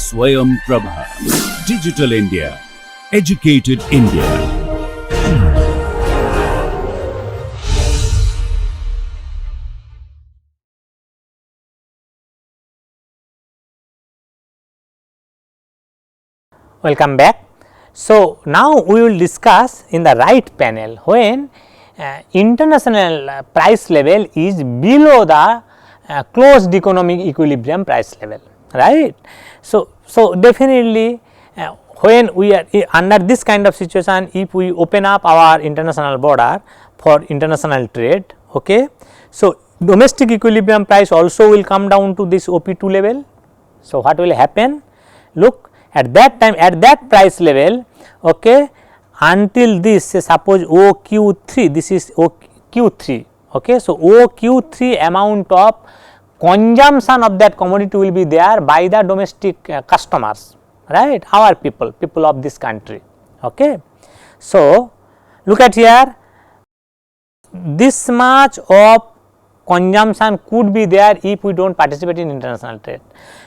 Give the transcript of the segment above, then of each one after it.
Swayam Prabha. Digital India. Educated India. Welcome back. So, now we will discuss in the right panel when international price level is below the closed economic equilibrium price level, right. So, definitely when we are under this kind of situation, if we open up our international border for international trade, okay. So, domestic equilibrium price also will come down to this OP2 level. So, what will happen? Look, at that time, at that price level, okay, until this, say suppose OQ3, this is OQ3, okay. So, OQ3 amount of consumption of that commodity will be there by the domestic customers, right, our people of this country, okay. So, look at here, this much of consumption could be there if we do not participate in international trade.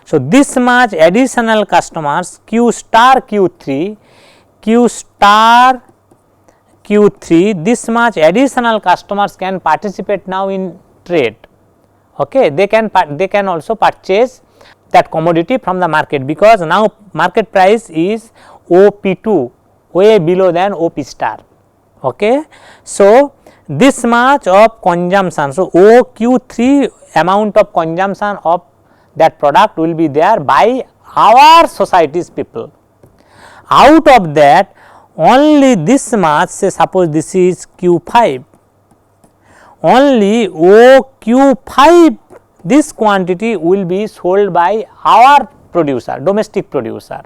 So, this much additional customers Q star Q3, this much additional customers can participate now in trade, okay. They can also purchase that commodity from the market, because now market price is OP2, way below than OP star, okay. So, this much of consumption, so OQ3 amount of consumption of that product will be there by our society's people. Out of that, only this much, say suppose this is Q5, only OQ5 this quantity will be sold by our producer, domestic producer,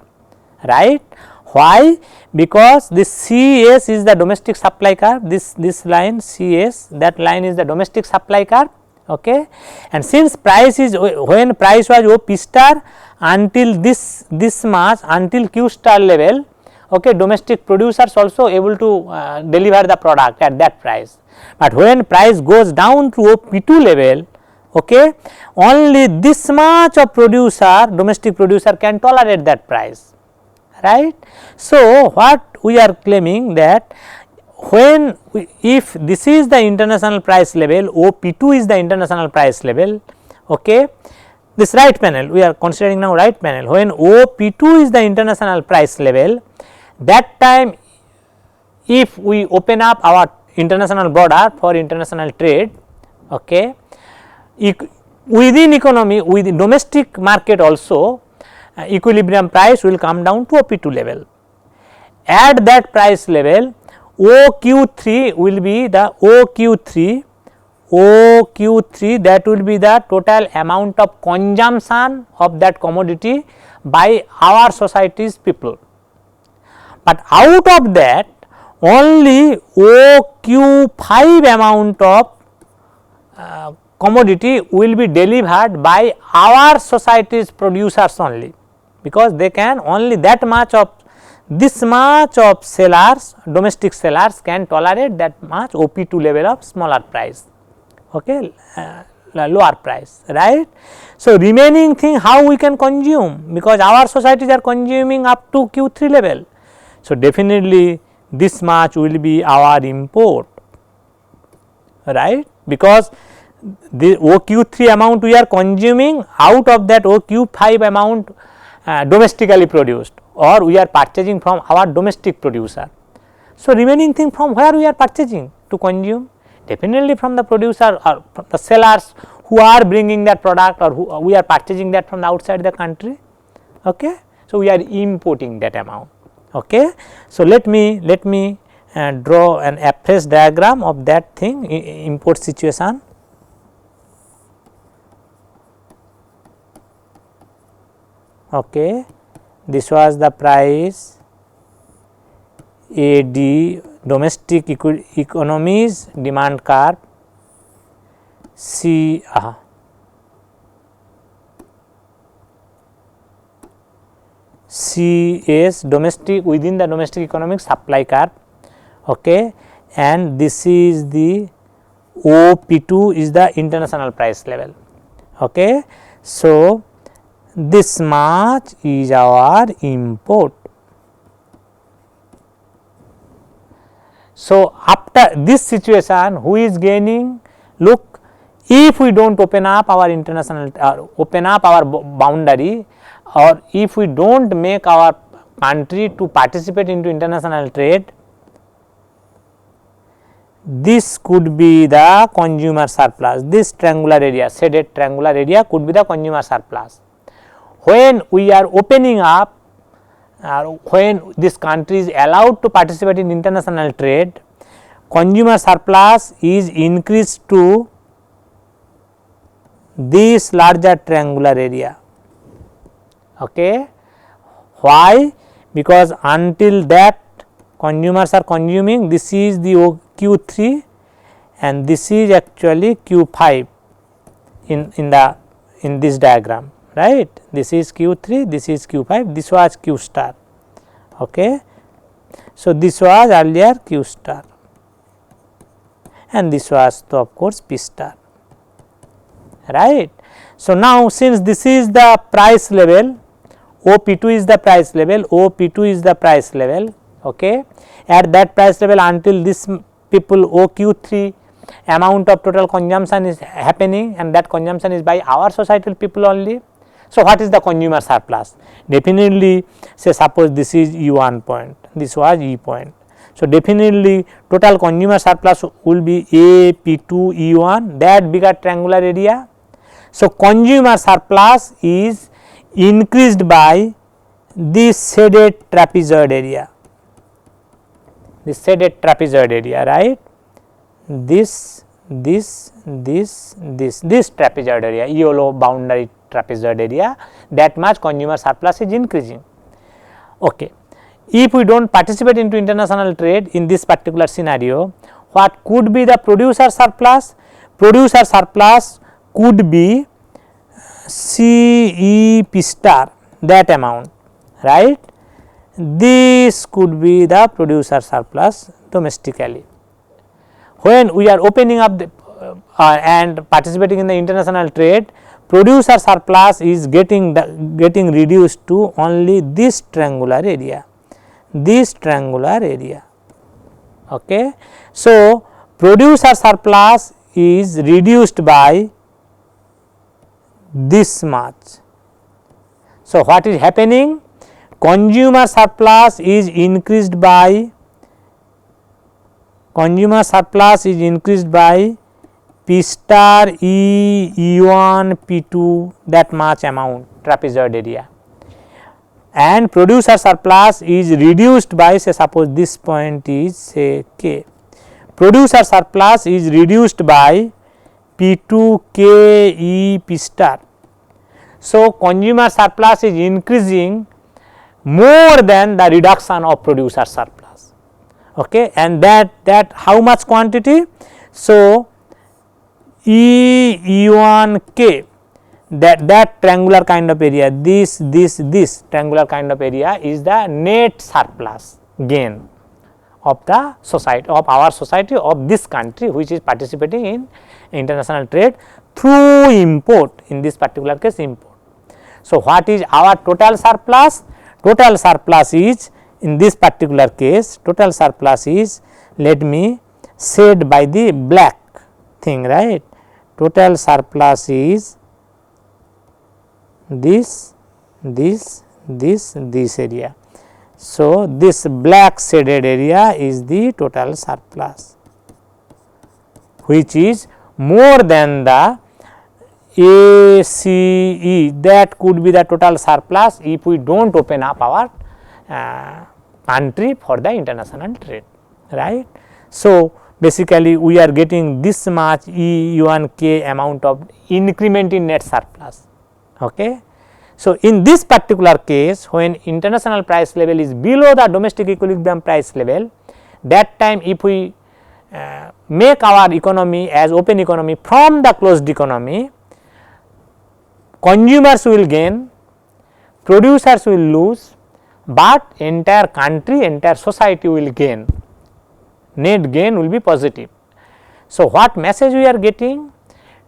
right. Why? Because this CS is the domestic supply curve, this line CS, that line is the domestic supply curve, okay. And since price is, when price was OP star until this much, until Q star level, okay, domestic producers also able to deliver the product at that price. But when price goes down to OP2 level, okay, only this much of producer, domestic producer can tolerate that price, right. So, what we are claiming that when if this is the international price level, OP2 is the international price level, okay, this right panel we are considering now, right panel, when OP2 is the international price level, that time if we open up our international border for international trade, okay, within economy, within domestic market also equilibrium price will come down to OP2 level. At that price level, OQ3 will be the OQ3 that will be the total amount of consumption of that commodity by our society's people. But out of that, only OQ5 amount of commodity will be delivered by our society's producers only, because they can only that much of, this much of sellers, domestic sellers can tolerate that much OP2 level of smaller price, okay, lower price, right. So, remaining thing how we can consume, because our societies are consuming up to Q3 level. So, definitely this much will be our import, right, because the OQ3 amount we are consuming, out of that OQ5 amount domestically produced, or we are purchasing from our domestic producer. So, remaining thing from where we are purchasing to consume? Definitely from the producer or from the sellers who are bringing that product, or who we are purchasing that from the outside the country, okay. So, we are importing that amount, okay. So, let me draw an FS diagram of that thing, import situation. Okay, this was the price AD, domestic economies demand curve, CS domestic, within the domestic economic supply curve, okay, and this is the OP2 is the international price level, okay. So, this much is our import. So, after this situation who is gaining? Look, if we do not open up our international open up our boundary, or if we do not make our country to participate into international trade, this could be the consumer surplus. This triangular area, shaded triangular area could be the consumer surplus. When we are opening up, when this country is allowed to participate in international trade, consumer surplus is increased to this larger triangular area. Okay. Why? Because until that consumers are consuming, this is the Q3 and this is actually Q5 in this diagram, right. This is Q3, this is Q5, this was Q star. Okay. So, this was earlier Q star and this was of course P star, right. So, now since this is the price level, OP2 is the price level, OP2 is the price level. Okay. At that price level, until this people OQ3 amount of total consumption is happening, and that consumption is by our societal people only. So, what is the consumer surplus? Definitely, say suppose this is E1 point, this was E point. So, definitely total consumer surplus will be A, P2, E1, that bigger triangular area. So, consumer surplus is increased by this shaded trapezoid area, this shaded trapezoid area, right. This trapezoid area, yellow boundary trapezoid area, that much consumer surplus is increasing. Okay. If we do not participate into international trade in this particular scenario, what could be the producer surplus? Producer surplus could be CEP star, that amount, right. This could be the producer surplus domestically. When we are opening up the, and participating in the international trade, producer surplus is getting reduced to only this triangular area, this triangular area. Okay. So, producer surplus is reduced by this much. So, what is happening? Consumer surplus is increased by P star E, E1, P2, that much amount trapezoid area, and producer surplus is reduced by, say suppose this point is say K. Producer surplus is reduced by P2 K E P star. So, consumer surplus is increasing more than the reduction of producer surplus. Okay. And that how much quantity? So, E1 K, that triangular kind of area, this triangular kind of area is the net surplus gain of the society, of our society, of this country which is participating in international trade through import, in this particular case import. So, what is our total surplus? Total surplus is, in this particular case, total surplus is, let me shade by the black thing, right. Total surplus is this area. So, this black shaded area is the total surplus, which is more than the ACE, that could be the total surplus if we do not open up our country for the international trade, right. So, basically we are getting this much E1K amount of increment in net surplus. Okay. So, in this particular case, when international price level is below the domestic equilibrium price level, that time if we make our economy as open economy from the closed economy, consumers will gain, producers will lose, but entire country, entire society will gain, net gain will be positive. So, what message we are getting?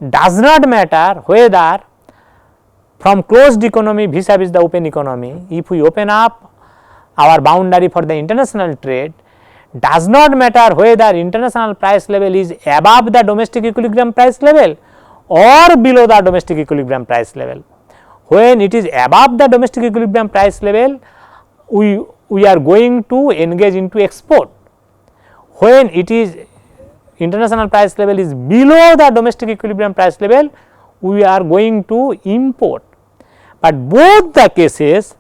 Does not matter whether from closed economy vis-a-vis the open economy, if we open up our boundary for the international trade, does not matter whether international price level is above the domestic equilibrium price level or below the domestic equilibrium price level. When it is above the domestic equilibrium price level, we are going to engage into export. When it is international price level is below the domestic equilibrium price level, we are going to import. But both the cases,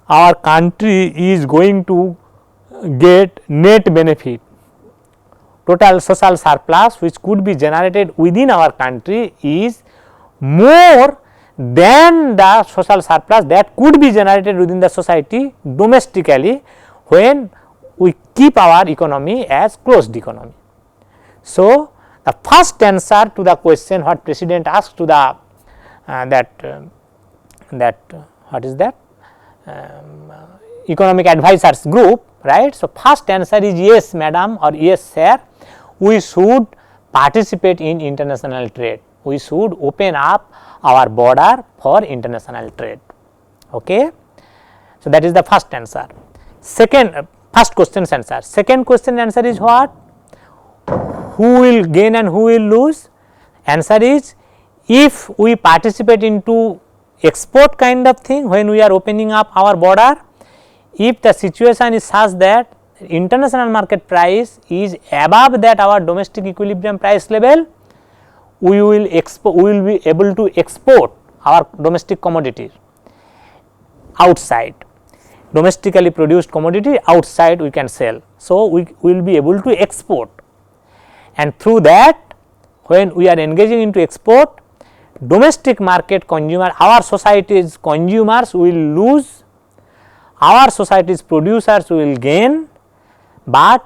our country is going to get net benefit. Total social surplus which could be generated within our country is more than the social surplus that could be generated within the society domestically when we keep our economy as closed economy. So, the first answer to the question what President asked to the what is that economic advisors group, right. So, first answer is yes madam or yes sir, we should participate in international trade, we should open up our border for international trade. Okay. So, that is the first answer. Second, first question's answer. Second question answer is what? Who will gain and who will lose? Answer is, if we participate into export kind of thing when we are opening up our border, if the situation is such that international market price is above that our domestic equilibrium price level, we will be able to export our domestic commodities outside, domestically produced commodity outside we can sell. So, we will be able to export, and through that when we are engaging into export, domestic market consumer, our society's consumers will lose, our society's producers will gain, but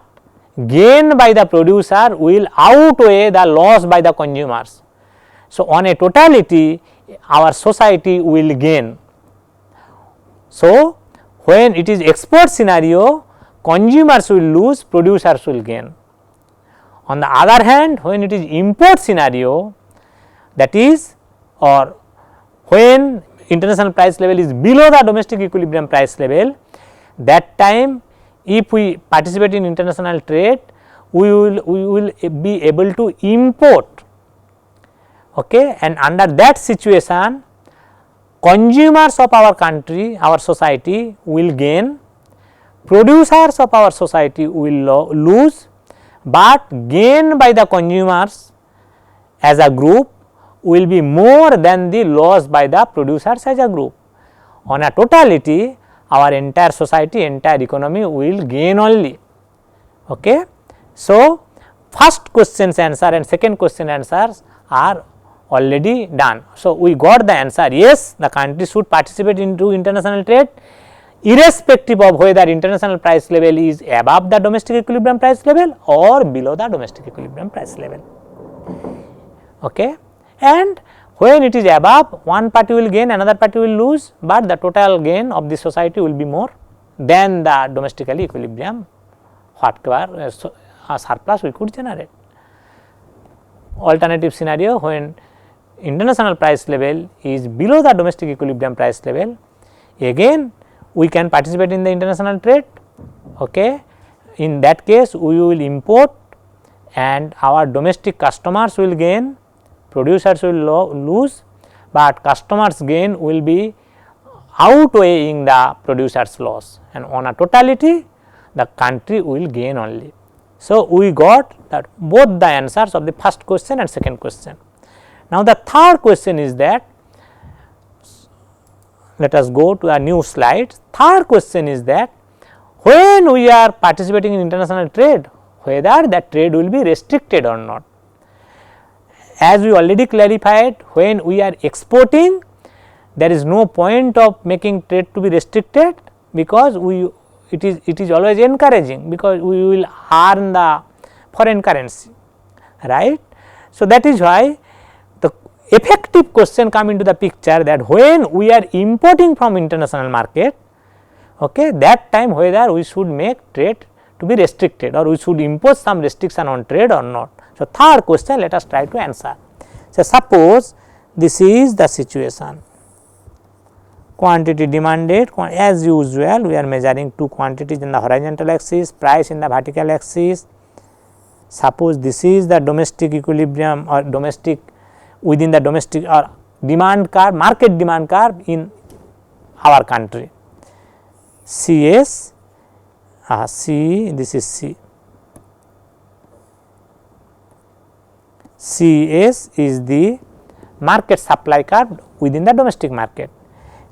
gain by the producer will outweigh the loss by the consumers. So, on a totality our society will gain. So, when it is export scenario, consumers will lose, producers will gain. On the other hand, when it is import scenario, that is, or when international price level is below the domestic equilibrium price level, that time if we participate in international trade, we will be able to import. Okay. And under that situation, consumers of our country, our society will gain, producers of our society will lose, but gain by the consumers as a group will be more than the loss by the producers as a group. On a totality, our entire society, entire economy will gain only. Okay. So, first question's answer and second question answers are already done. So, we got the answer, yes, the country should participate into international trade irrespective of whether international price level is above the domestic equilibrium price level or below the domestic equilibrium price level. Okay. And when it is above, one party will gain, another party will lose, but the total gain of the society will be more than the domestically equilibrium whatever surplus we could generate. Alternative scenario, when international price level is below the domestic equilibrium price level, again we can participate in the international trade. Okay. In that case, we will import and our domestic customers will gain, producers will lose, but customers gain will be outweighing the producers loss, and on a totality the country will gain only. So, we got that both the answers of the first question and second question. Now, the third question is that, let us go to a new slide. Third question is that, when we are participating in international trade, whether that trade will be restricted or not. As we already clarified, when we are exporting, there is no point of making trade to be restricted, because it is always encouraging, because we will earn the foreign currency, right. So, that is why the effective question come into the picture, that when we are importing from international market, okay, that time whether we should make trade to be restricted or we should impose some restriction on trade or not. So, third question let us try to answer. So, suppose this is the situation, quantity demanded, as usual we are measuring two quantities in the horizontal axis, price in the vertical axis. Suppose this is the domestic equilibrium or domestic within the domestic or demand curve, market demand curve in our country. CS, C, this is C. CS is the market supply curve within the domestic market,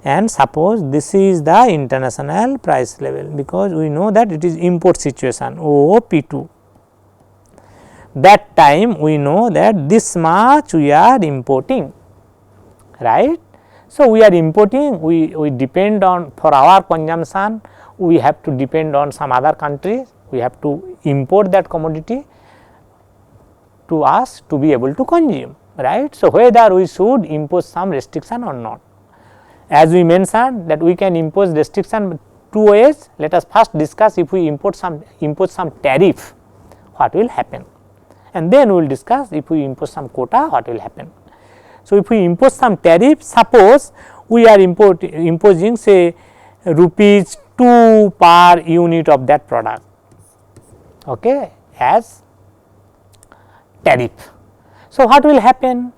and suppose this is the international price level, because we know that it is import situation OP2. That time we know that this much we are importing, right. So, we are importing, we depend on, for our consumption we have to depend on some other countries, we have to import that commodity to us to be able to consume, right. So, whether we should impose some restriction or not. As we mentioned that we can impose restriction two ways. Let us first discuss if we impose some tariff, what will happen, and then we will discuss if we impose some quota, what will happen. So, if we impose some tariff, suppose we are imposing say rupees 2 per unit of that product, okay, as tariff. So, what will happen?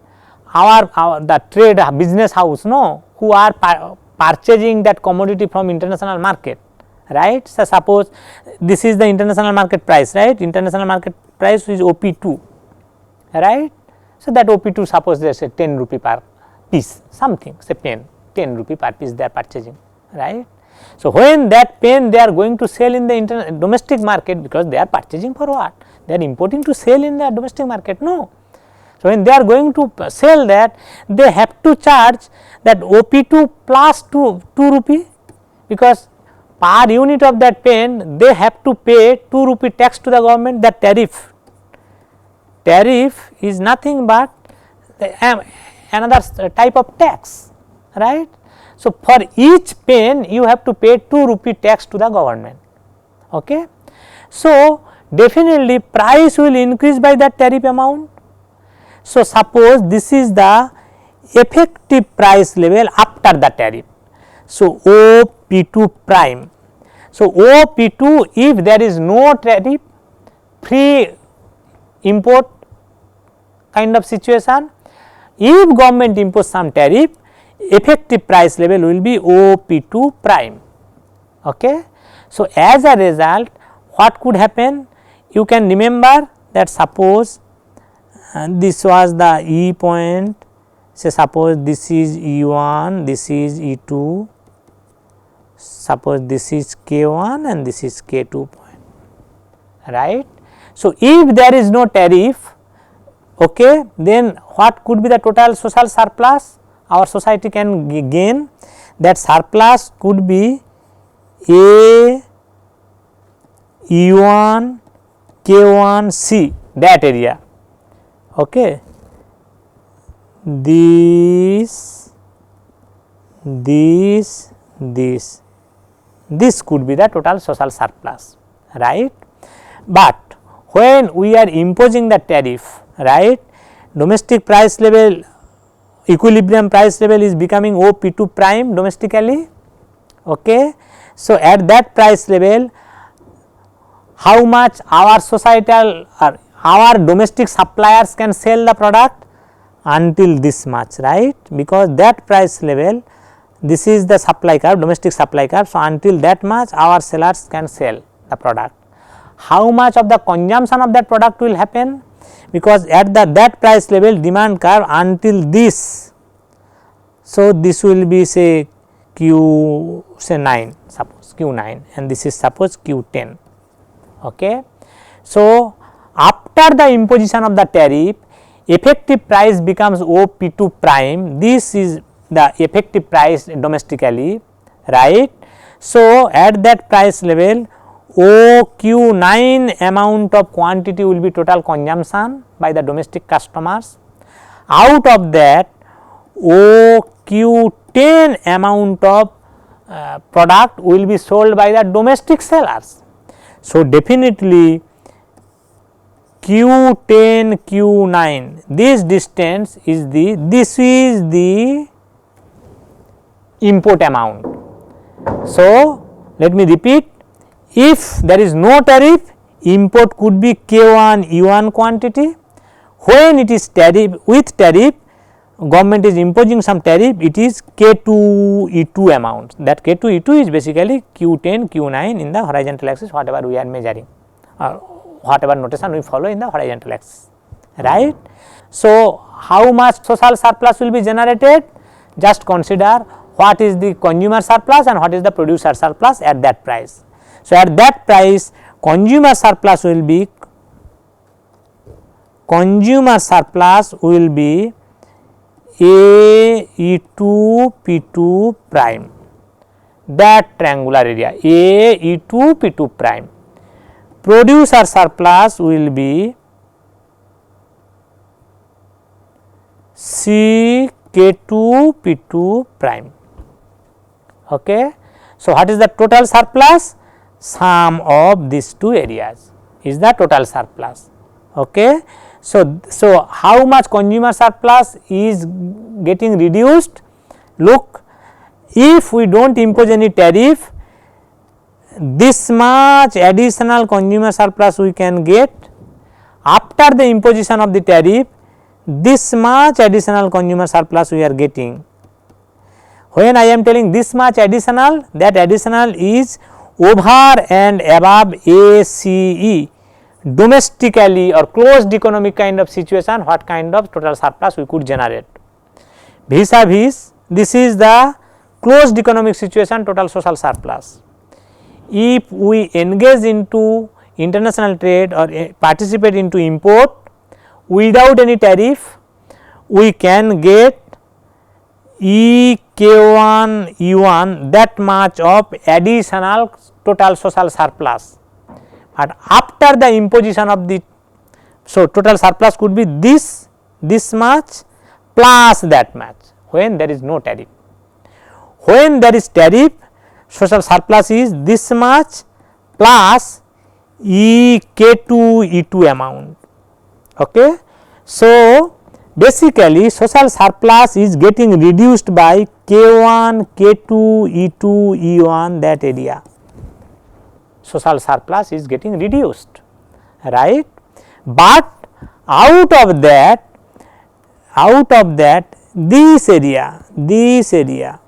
Our the trade business house, no, who are purchasing that commodity from international market, right. So, suppose this is the international market price, right, international market price is OP2, right. So, that OP2 suppose they say 10 rupee per piece, something say pen 10 rupee per piece they are purchasing, right. So, when that pen they are going to sell in the domestic market, because they are purchasing for what? They are importing to sell in the domestic market, no. So, when they are going to sell that, they have to charge that OP2 plus 2 rupee, because per unit of that pen they have to pay 2 rupee tax to the government. That tariff is nothing but another type of tax, right. So, for each pen you have to pay 2 rupee tax to the government, okay. So, definitely price will increase by that tariff amount. So, suppose this is the effective price level after the tariff. So, OP2 prime. So, OP2, if there is no tariff, free import kind of situation, if government impose some tariff, effective price level will be OP2 prime, okay. So, as a result what could happen? You can remember that suppose this was the E point, say suppose this is E1, this is E2, suppose this is K1 and this is K2 point, right. So, if there is no tariff, okay, then what could be the total social surplus our society can gain? That surplus could be A, E1, K1, C, that area, okay. This could be the total social surplus, right. But when we are imposing the tariff, right, domestic price level, equilibrium price level is becoming OP2 prime domestically, okay. So, at that price level how much our societal or our domestic suppliers can sell the product? Until this much, right, because that price level, this is the supply curve, domestic supply curve. So, until that much our sellers can sell the product. How much of the consumption of that product will happen? Because at that price level demand curve until this, so this will be say Q say 9, suppose Q9, and this is suppose Q10, okay. So, after the imposition of the tariff, effective price becomes OP2 prime. This is the effective price domestically, right. So, at that price level OQ9 amount of quantity will be total consumption by the domestic customers. Out of that OQ10 amount of product will be sold by the domestic sellers. So, definitely Q10 Q9, this distance is the import amount. So, let me repeat, if there is no tariff, import could be K1 E1 quantity. When it is tariff, with tariff, government is imposing some tariff, it is K2 E2 amount. That K2 E2 is basically Q10 Q9 in the horizontal axis, whatever we are measuring or whatever notation we follow in the horizontal axis, right. So, how much social surplus will be generated? Just consider what is the consumer surplus and what is the producer surplus at that price. So, at that price, consumer surplus will be A E2 P2 prime, that triangular area A E2 P2 prime. Producer surplus will be C K2 P2 prime. Okay. So, what is the total surplus? Sum of these two areas is the total surplus. Okay. So, how much consumer surplus is getting reduced? Look, if we do not impose any tariff, this much additional consumer surplus we can get. After the imposition of the tariff, this much additional consumer surplus we are getting. When I am telling this much additional, that additional is over and above ACE, domestically or closed economic kind of situation, what kind of total surplus we could generate. Vis-a-vis, this is the closed economic situation total social surplus. If we engage into international trade or participate into import without any tariff, we can get Ek1 E1 that much of additional total social surplus. But after the imposition of the, so total surplus could be this much plus that much when there is no tariff. When there is tariff, social surplus is this much plus Ek2 E2 amount. Okay. So, basically social surplus is getting reduced by K1, K2, E2, E1 that area. Social surplus is getting reduced, right. But out of that this area,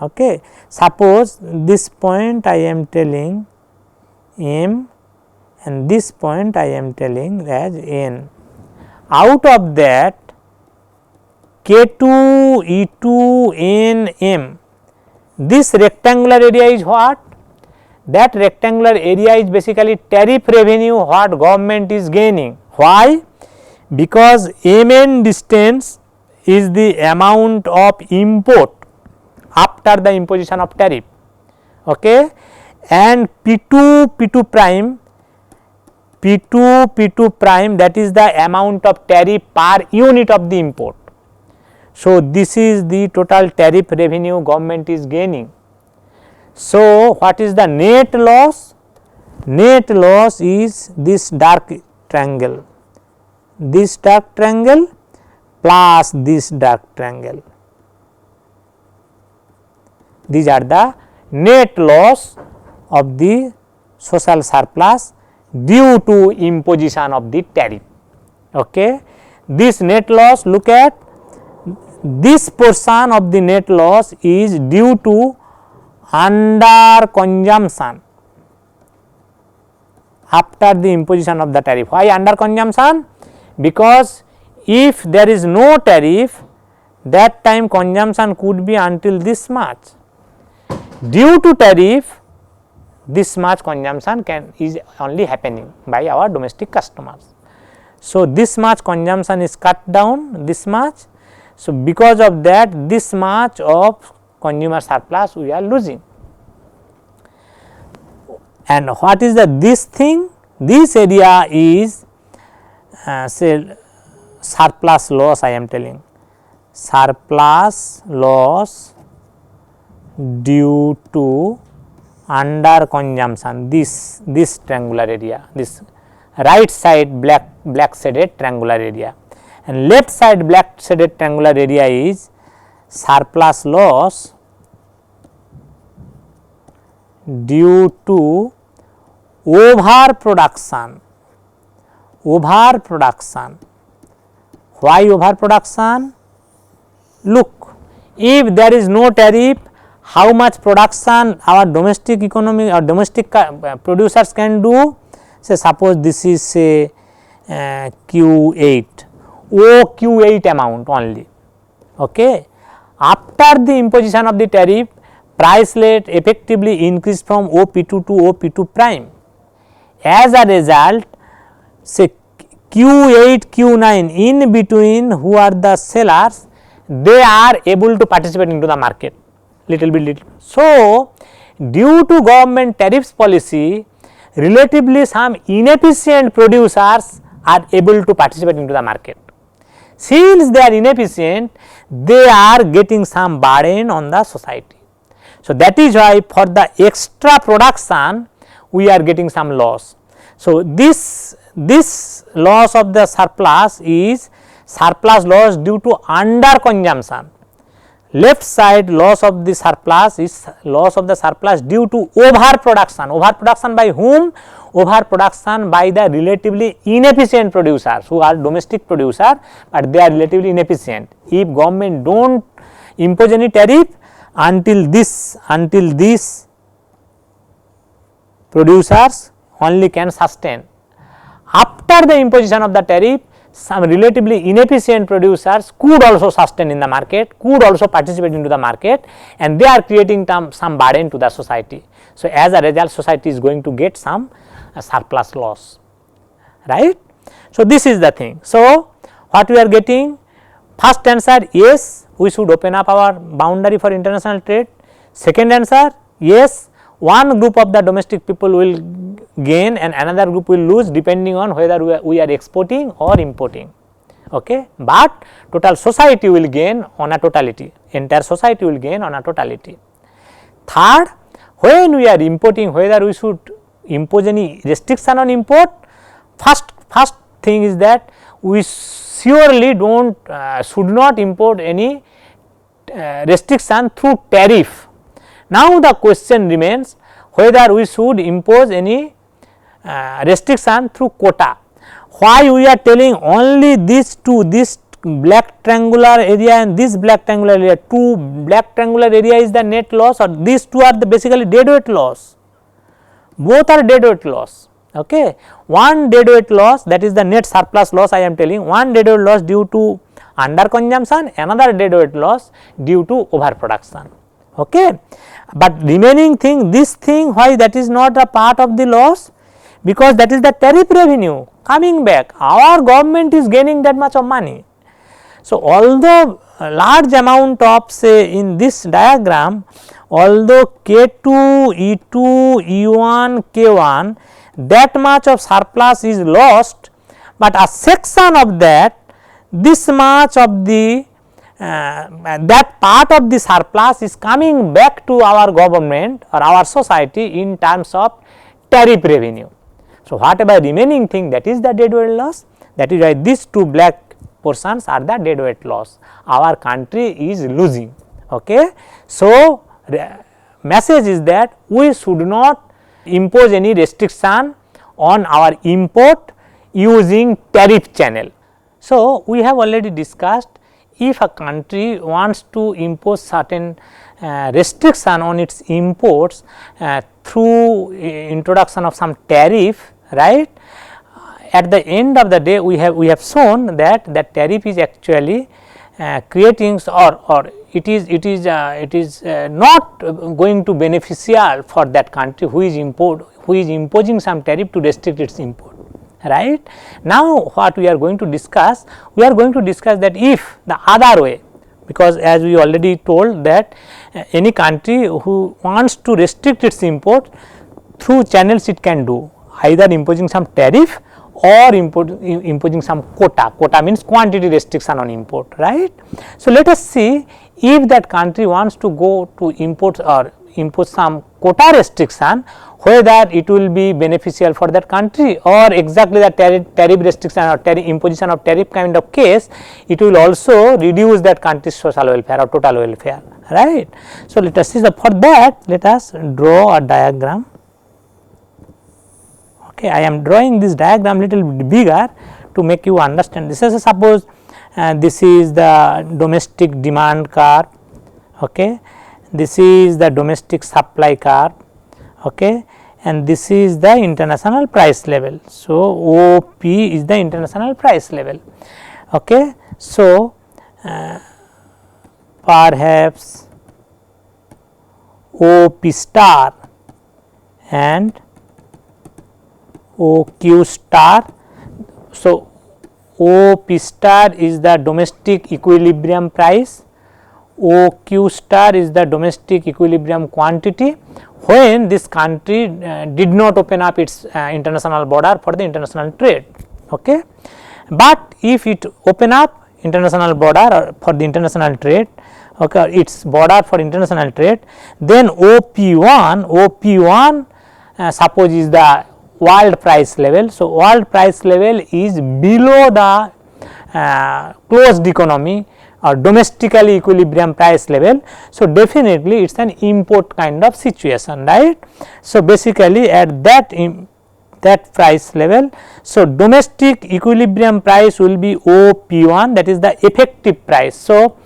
okay. Suppose this point I am telling M and this point I am telling as N. Out of that K2 E2 N M, this rectangular area is what? That rectangular area is basically tariff revenue what government is gaining. Why? Because MN distance is the amount of import after the imposition of tariff, okay. And P2 prime that is the amount of tariff per unit of the import. So, this is the total tariff revenue government is gaining. So, what is the net loss? Net loss is this dark triangle plus this dark triangle. These are the net loss of the social surplus due to imposition of the tariff. Okay. This net loss, look at this portion of the net loss is due to under consumption after the imposition of the tariff. Why under consumption? Because if there is no tariff, that time consumption could be until this much. Due to tariff, this much consumption is only happening by our domestic customers. So, this much consumption is cut down, this much. So, because of that, this much of consumer surplus we are losing. And what is this thing? This area is say surplus loss, I am telling, surplus loss due to under consumption, this triangular area, this right side black shaded triangular area, and left side black shaded triangular area is surplus loss due to overproduction. Overproduction. Why overproduction? Look, if there is no tariff, how much production our domestic economy or domestic producers can do? Say suppose this is say Q8, Q8 amount only. Okay. After the imposition of the tariff, price rate effectively increased from OP2 to OP2 prime. As a result, say Q8, Q9 in between who are the sellers, they are able to participate into the market little bit. So, due to government tariffs policy, relatively some inefficient producers are able to participate into the market. Since they are inefficient, they are getting some burden on the society. So, that is why for the extra production we are getting some loss. So, this loss of the surplus is surplus loss due to under consumption. Left side loss of the surplus is loss of the surplus due to overproduction. Overproduction by whom? Overproduction by the relatively inefficient producers who are domestic producers, but they are relatively inefficient. If government do not impose any tariff until this producers only can sustain. After the imposition of the tariff, some relatively inefficient producers could also sustain in the market, could also participate into the market, and they are creating some burden to the society. So, as a result, society is going to get some surplus loss, right. So, this is the thing. So, what we are getting? First answer, yes, we should open up our boundary for international trade. Second answer, yes, one group of the domestic people will gain and another group will lose depending on whether we are exporting or importing. Okay. But total society will gain on a totality, entire society will gain on a totality. Third, when we are importing, whether we should impose any restriction on import, first thing is that we surely should not import any restriction through tariff. Now, the question remains whether we should impose any restriction through quota. Why we are telling only these two, this black triangular area and this black triangular area, two black triangular area is the net loss, or these two are the basically deadweight loss, both are deadweight loss. Okay. One deadweight loss, that is the net surplus loss I am telling, one deadweight loss due to under consumption, another deadweight loss due to overproduction. Okay. But remaining thing, this thing, why that is not a part of the loss? Because that is the tariff revenue coming back, our government is gaining that much of money. So, although a large amount of, say in this diagram, although K2, E2, E1, K1, that much of surplus is lost, but a section of that, this much of the that part of the surplus is coming back to our government or our society in terms of tariff revenue. So, whatever remaining thing, that is the deadweight loss, that is why these two black portions are the deadweight loss, our country is losing. Okay. So, message is that we should not impose any restriction on our import using tariff channel. So, we have already discussed, if a country wants to impose certain restriction on its imports through introduction of some tariff, right. At the end of the day, we have shown that that tariff is actually creating or it is not going to beneficial for that country who is imposing some tariff to restrict its import, right. Now, what we are going to discuss? We are going to discuss that if the other way, because as we already told that any country who wants to restrict its import through channels, it can do either imposing some tariff or imposing some quota. Quota means quantity restriction on import, right. So, let us see if that country wants to go to import or impose some quota restriction, whether it will be beneficial for that country or exactly the tariff restriction or imposition of tariff kind of case, it will also reduce that country's social welfare or total welfare, right. So, let us see for that let us draw a diagram. Okay, I am drawing this diagram little bit bigger to make you understand. This is suppose this is the domestic demand curve, okay. This is the domestic supply curve, okay, and this is the international price level. So, OP is the international price level, okay. So, perhaps OP star and OQ star. So, OP star is the domestic equilibrium price, OQ star is the domestic equilibrium quantity when this country did not open up its international border for the international trade, okay. But if it open up international border for the international trade, okay, its border for international trade, then OP1 suppose is the world price level. So, world price level is below the closed economy or domestically equilibrium price level. So, definitely it is an import kind of situation, right. So, basically at that price level, so domestic equilibrium price will be OP1, that is the effective price. So,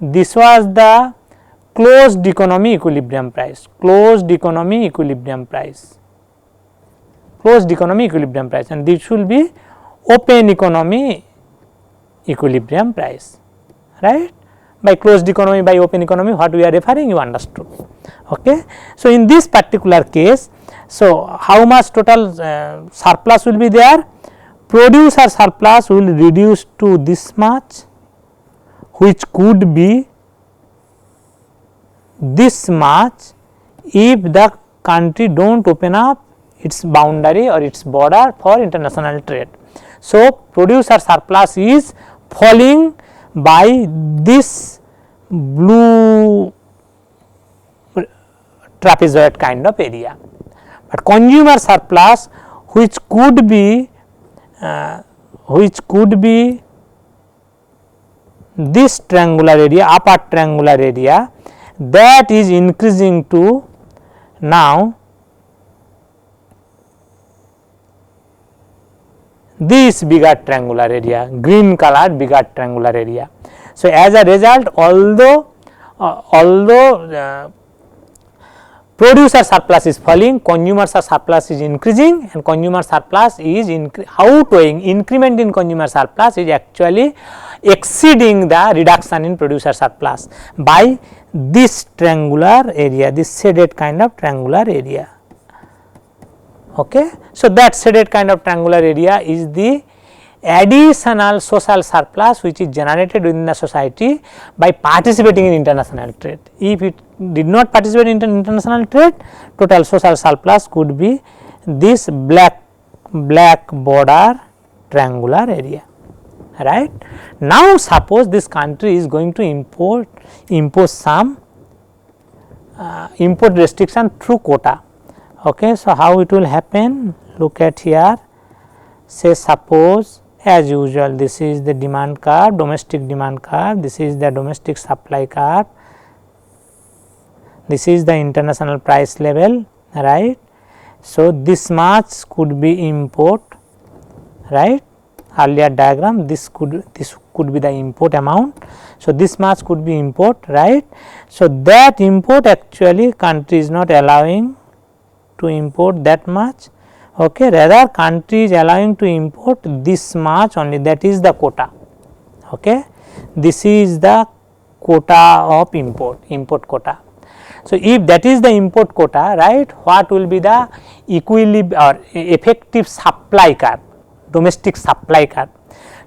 this was the closed economy equilibrium price, closed economy equilibrium price, closed economy equilibrium price, and this will be open economy equilibrium price, right. By closed economy, by open economy, what we are referring, you understood, okay. So, in this particular case, so how much total surplus will be there? Producer surplus will reduce to this much, which could be this much if the country do not open up its boundary or its border for international trade. So, producer surplus is falling by this blue trapezoid kind of area, but consumer surplus which could be this triangular area, upper triangular area, that is increasing to now this bigger triangular area, green colored bigger triangular area. So, as a result, although producer surplus is falling, consumer surplus is increasing, and consumer surplus is outweighing, increment in consumer surplus is actually exceeding the reduction in producer surplus by this triangular area, this shaded kind of triangular area. Okay. So, that shaded kind of triangular area is the additional social surplus which is generated within the society by participating in international trade. If it did not participate in international trade, total social surplus could be this black border triangular area, right. Now, suppose this country is going to impose some import restriction through quota. Okay. So, how it will happen? Look at here, say suppose as usual this is the demand curve, domestic demand curve, this is the domestic supply curve, this is the international price level, right. So, this much could be import, right. Earlier diagram, this could be the import amount. So, this much could be import, right. So, that import actually country is not allowing to import that much, okay. Rather country is allowing to import this much only, that is the quota, okay. This is the quota of import quota. So, if that is the import quota, right, what will be the equilibrium or effective supply curve, domestic supply curve.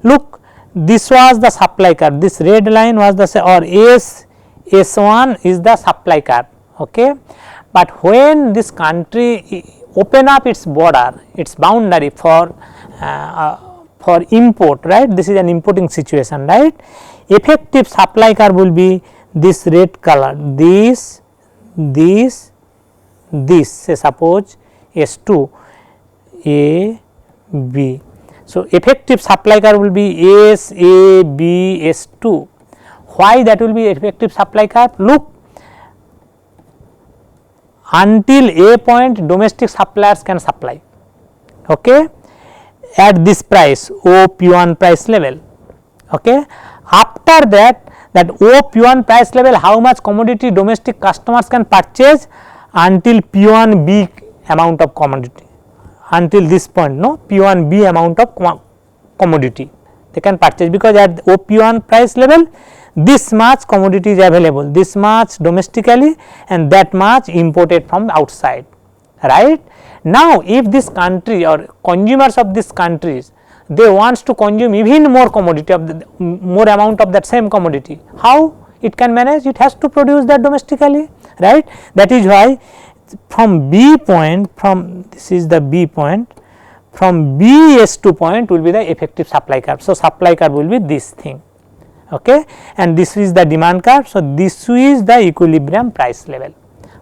Look, this was the supply curve, this red line was the or S1 is the supply curve, okay. But when this country open up its border, its boundary for import, right, this is an importing situation, right. Effective supply curve will be this red color, this this, say suppose S2 A B. So, effective supply curve will be S A B S2. Why that will be effective supply curve? Look, until a point domestic suppliers can supply, okay, at this price O P1 price level, okay. After that O P1 price level, how much commodity domestic customers can purchase until P1 B amount of commodity, until this point, no, P1 B amount of commodity they can purchase, because at O P1 price level this much commodity is available, this much domestically and that much imported from the outside, right. Now, if this country or consumers of these countries, they wants to consume even more commodity of the more amount of that same commodity, how it can manage? It has to produce that domestically, right. That is why from B point, from this is the B point, from B S2 point will be the effective supply curve. So, supply curve will be this thing, okay, and this is the demand curve. So, this is the equilibrium price level,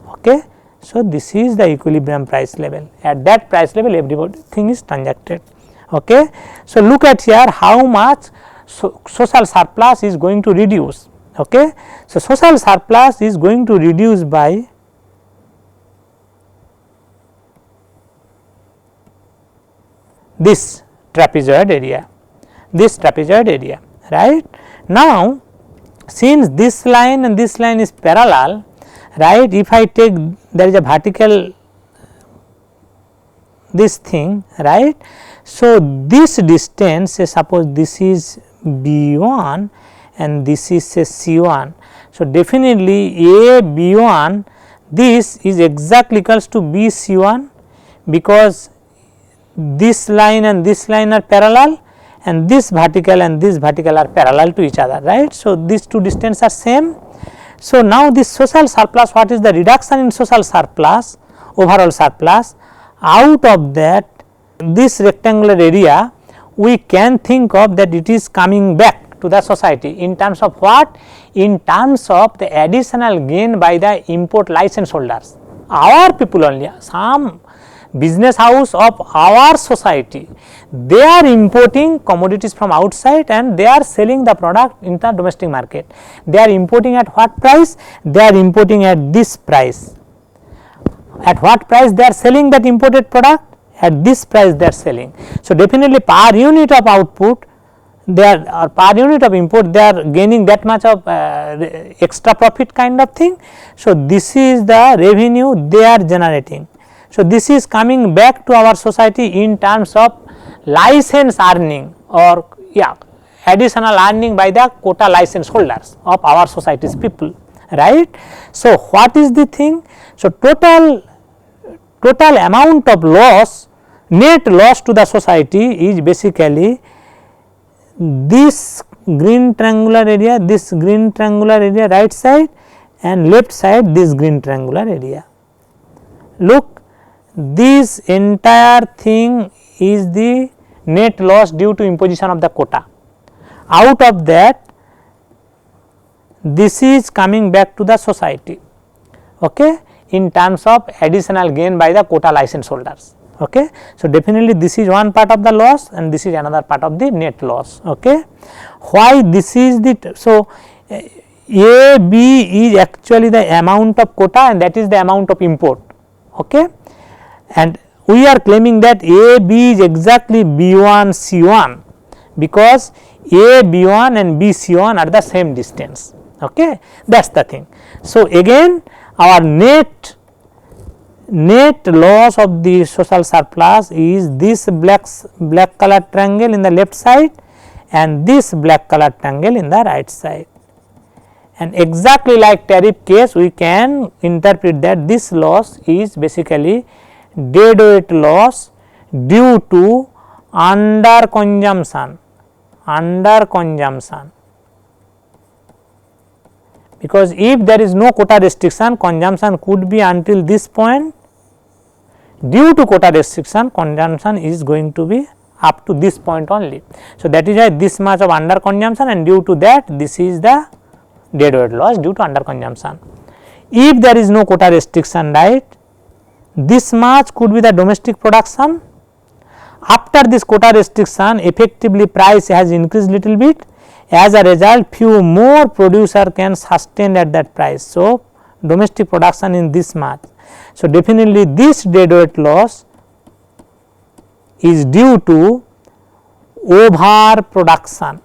okay. So, this is the equilibrium price level, at that price level everything is transacted, okay. So, look at here how much social surplus is going to reduce, okay. So, social surplus is going to reduce by this trapezoid area, right. Now, since this line and this line is parallel, right, if I take, there is a vertical this thing, right. So, this distance, say suppose this is B1 and this is say C1. So, definitely A B1, this is exactly equals to B C1, because this line and this line are parallel and this vertical are parallel to each other, right. So, these two distances are same. So, now this social surplus, what is the reduction in social surplus, overall surplus? Out of that, this rectangular area we can think of that it is coming back to the society in terms of what? In terms of the additional gain by the import license holders, our people only, some business house of our society, they are importing commodities from outside and they are selling the product in the domestic market. They are importing at what price? They are importing at this price. At what price they are selling that imported product? At this price they are selling. So, definitely per unit of output, they are, or per unit of import, they are gaining that much of extra profit kind of thing. So, this is the revenue they are generating. So, this is coming back to our society in terms of license earning, or additional earning by the quota license holders of our society's people, right. So, what is the thing? So, total amount of loss, net loss to the society is basically this green triangular area, right side, and left side this green triangular area. Look, this entire thing is the net loss due to imposition of the quota. Out of that, this is coming back to the society, okay, in terms of additional gain by the quota license holders, okay. So, definitely this is one part of the loss and this is another part of the net loss, okay. Why this is the, so A B is actually the amount of quota and that is the amount of import, okay, and we are claiming that A B is exactly B1 C1, because A B1 and B C1 are the same distance, okay, that is the thing. So, again our net loss of the social surplus is this black color triangle in the left side and this black color triangle in the right side. And exactly like tariff case, we can interpret that this loss is basically deadweight loss due to under consumption, because if there is no quota restriction, consumption could be until this point. Due to quota restriction, consumption is going to be up to this point only. So, that is why this much of under consumption, and due to that this is the deadweight loss due to under consumption. if there is no quota restriction, right, this much could be the domestic production. After this quota restriction, effectively price has increased little bit, as a result few more producer can sustain at that price. So, domestic production in this much. So, definitely this deadweight loss is due to overproduction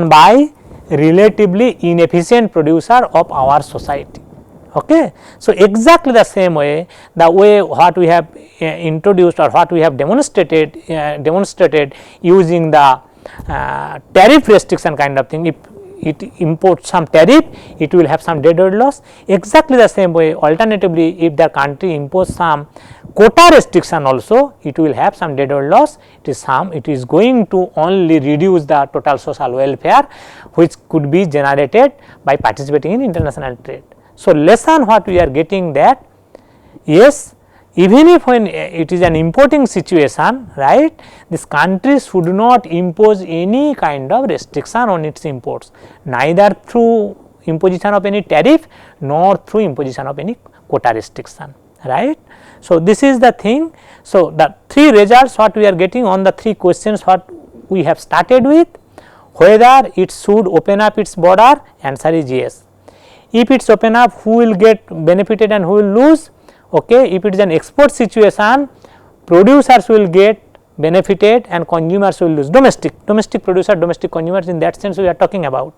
by relatively inefficient producer of our society. Okay. So, exactly the same way, the way what we have introduced or what we have demonstrated using the tariff restriction kind of thing. If it imports some tariff, it will have some deadweight loss. Exactly the same way, alternatively, if the country impose some quota restriction also, it will have some deadweight loss. It is going to only reduce the total social welfare, which could be generated by participating in international trade. So, lesson what we are getting that, yes, even if when it is an importing situation, right, this country should not impose any kind of restriction on its imports, neither through imposition of any tariff nor through imposition of any quota restriction, right. So, this is the thing. So, the three results what we are getting on the three questions what we have started with, whether it should open up its border, answer is yes. If it is open up, who will get benefited and who will lose? Okay. If it is an export situation, producers will get benefited and consumers will lose, domestic producer, domestic consumers, in that sense we are talking about.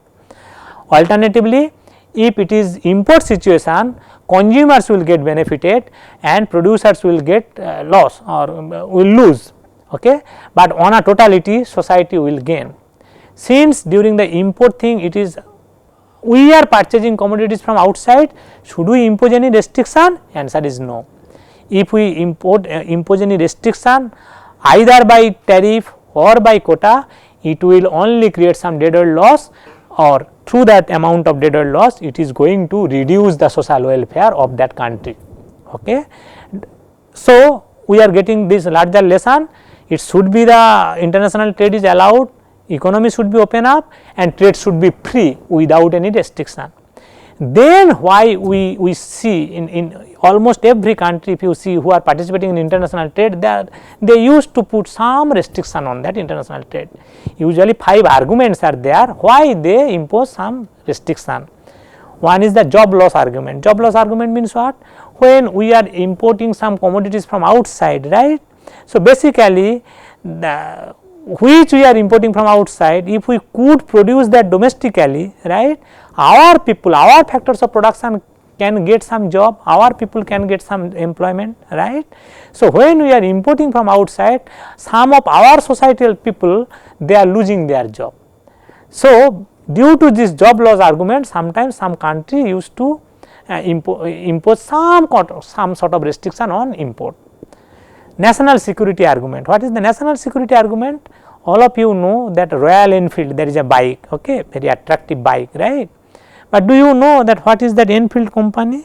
Alternatively, if it is import situation, consumers will get benefited and producers will get loss or will lose, okay. But on a totality, society will gain. Since during the import thing, it is we are purchasing commodities from outside, should we impose any restriction? Answer is no. If we impose any restriction either by tariff or by quota, it will only create some deadweight loss, or through that amount of deadweight loss, it is going to reduce the social welfare of that country. Okay. So, we are getting this larger lesson. It should be the international trade is allowed, economy should be open up and trade should be free without any restriction. Then why we see in almost every country, if you see who are participating in international trade, they used to put some restriction on that international trade. Usually 5 arguments are there why they impose some restriction. One is the job loss argument. Job loss argument means what? When we are importing some commodities from outside, right. So, basically which we are importing from outside, if we could produce that domestically, right, our people, our factors of production can get some job, our people can get some employment, right. So, when we are importing from outside, some of our societal people, they are losing their job. So, due to this job loss argument, sometimes some country used to impose some sort of restriction on import. National security argument. What is the national security argument? All of you know that Royal Enfield, there is a bike, okay, very attractive bike, right. But do you know that what is that Enfield company?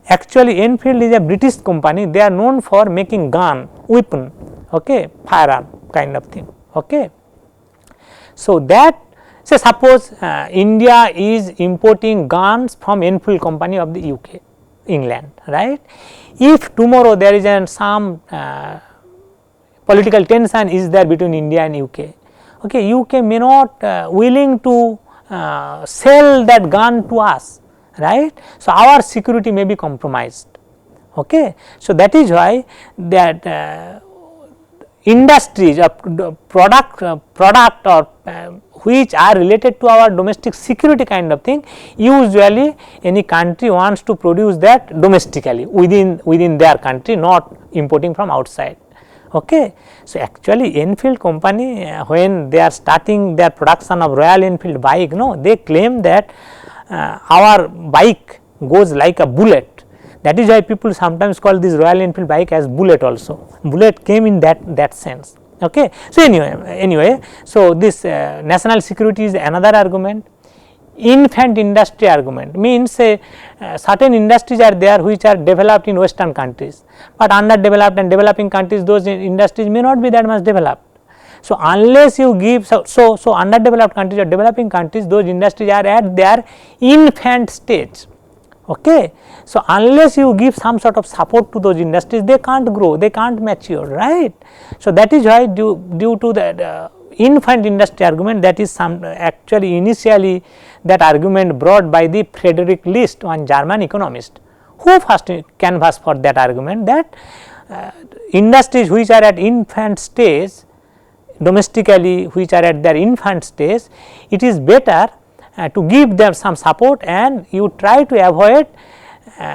Actually, Enfield is a British company. They are known for making gun, weapon, okay, firearm kind of thing, okay. So, that say suppose India is importing guns from Enfield company of the UK, England, right. If tomorrow there is some political tension is there between India and UK, okay, UK may not willing to sell that gun to us, right. So, our security may be compromised, okay. So, that is why that industries or product or which are related to our domestic security kind of thing, usually any country wants to produce that domestically within their country, not importing from outside, okay. So, actually Enfield company when they are starting their production of Royal Enfield bike, no, they claim that our bike goes like a bullet. That is why people sometimes call this Royal Enfield bike as bullet also. Bullet came in that sense, okay. So, anyway, so this national security is another argument. Infant industry argument means certain industries are there which are developed in western countries, but underdeveloped and developing countries, those industries may not be that much developed. So, unless you give, so underdeveloped countries or developing countries, those industries are at their infant stage. Okay. So, unless you give some sort of support to those industries, they can't grow, they can't mature, right. So, that is why due to the infant industry argument, that is some actually initially that argument brought by the Friedrich List, one German economist, who first canvassed for that argument that industries which are at infant stage domestically, which are at their infant stage, it is better to give them some support and you try to avoid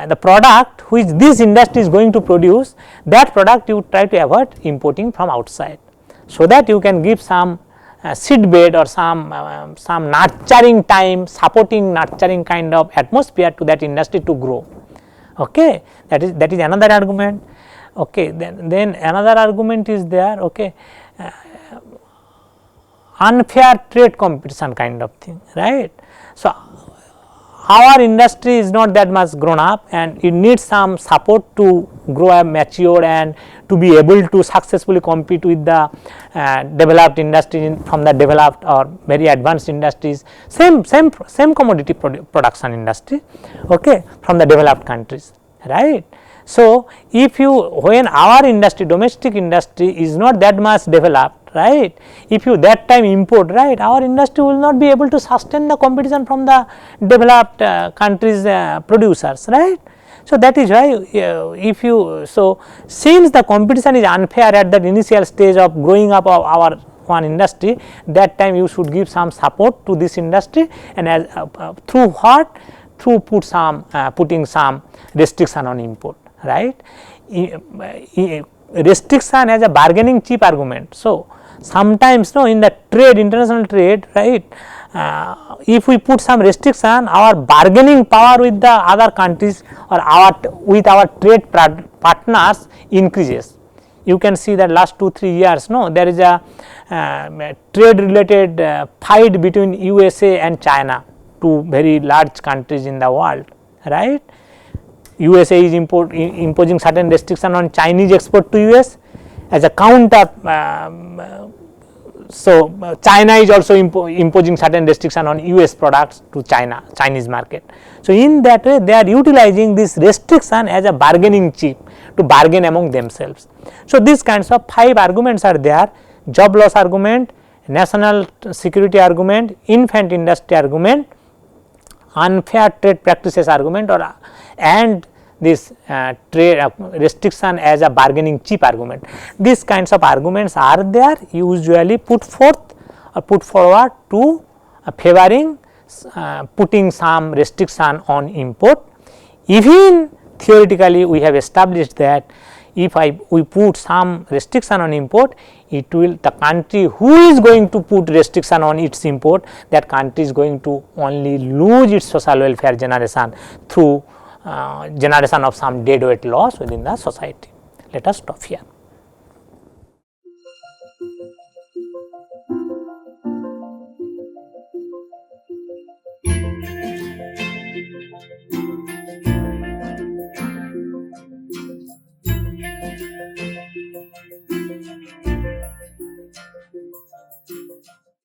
the product which this industry is going to produce, that product you try to avoid importing from outside. So, that you can give some seed bed or some nurturing time, supporting nurturing kind of atmosphere to that industry to grow. Okay. That is another argument. Okay. Then another argument is there. Okay. Unfair trade competition kind of thing, right. So, our industry is not that much grown up and it needs some support to grow and mature and to be able to successfully compete with the developed industry from the developed or very advanced industries, same commodity production industry, okay, from the developed countries, right. So, if you, when our industry, domestic industry is not that much developed, right, if you that time import, right, our industry will not be able to sustain the competition from the developed countries producers, right. So, that is why if you, so since the competition is unfair at that initial stage of growing up of our one industry, that time you should give some support to this industry and as through what, through putting some restriction on import, right. Restriction as a bargaining chip argument. So, sometimes in the trade, international trade, right, if we put some restriction, our bargaining power with the other countries or with our trade partners increases. You can see that last 2-3 years, there is a trade related fight between USA and China, two very large countries in the world, right. USA is imposing certain restriction on Chinese export to US as a counter. So, China is also imposing certain restriction on US products to Chinese market. So, in that way they are utilizing this restriction as a bargaining chip to bargain among themselves. So, these kinds of 5 arguments are there: job loss argument, national security argument, infant industry argument, unfair trade practices argument, and this trade restriction as a bargaining chip argument. These kinds of arguments are there, usually put forward to favoring putting some restriction on import. Even theoretically we have established that if we put some restriction on import, it will, the country who is going to put restriction on its import, that country is going to only lose its social welfare generation through generation of some deadweight loss within the society. Let us stop here.